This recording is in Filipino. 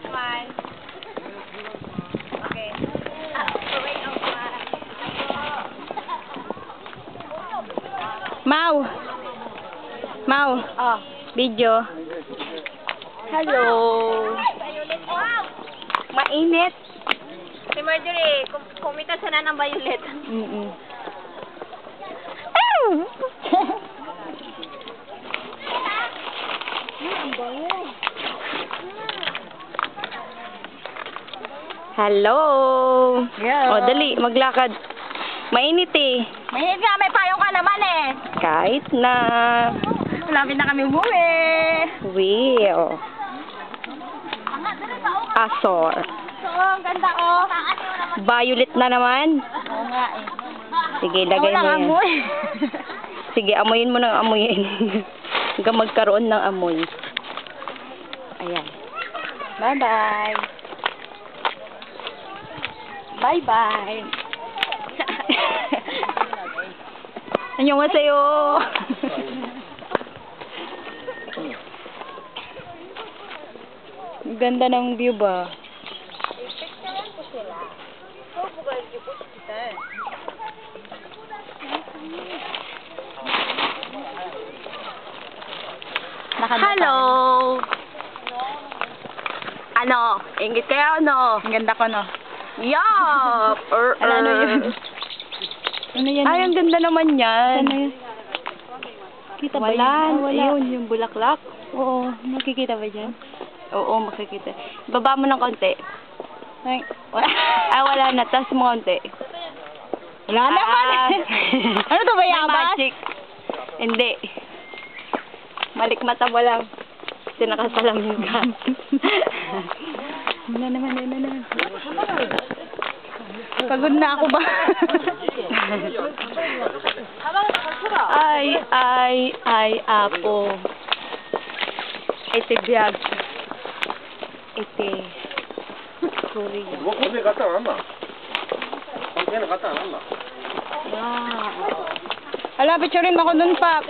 Smile. Okay. Mau! Mau! Oh. Video. Hello! Mainit. Si Marjorie, kumita sana ng violet. Hello! Yeah. O, dali, maglakad. Mainit eh. Mainit nga, may payong ka naman eh. Kahit na. Malapit na kami umuwi. Will. Asor. So, ang ganda oh. Violet na naman. Oo nga eh. Sige, lagay mo yan. Amoy. Sige, amuyin mo ng amuyin. Hanggang magkaroon ng amoy. Ayan. Bye-bye. Bye-bye. 안녕하세요. Ganda ng view ba? Hello! Ano? Ingit kaya ano? Ang ganda ko no. Yup! Ano yun? Ano yan? Ay, ang ganda naman yan. Ano yun? Kita ba Wala. yan? Wala. Ayun, yung bulaklak. Oo, nakikita ba dyan? Oo, makikita. Baba mo ng konti. Ay, wala. Ah, wala na. Taas mo konti. Wala naman. Ano to ba May yabas? magic. Hindi. Malikmata mo lang. Kasi nakasalamin ka. Wala naman, wala naman. Pagod na ako ba? ay, apo. Ite biyag. Ite. Korea. 뭐 거기 갔다 안 왔나? 걔는 갔다 안 왔나? Wow. Ala, picturein mo ako dun, Pap.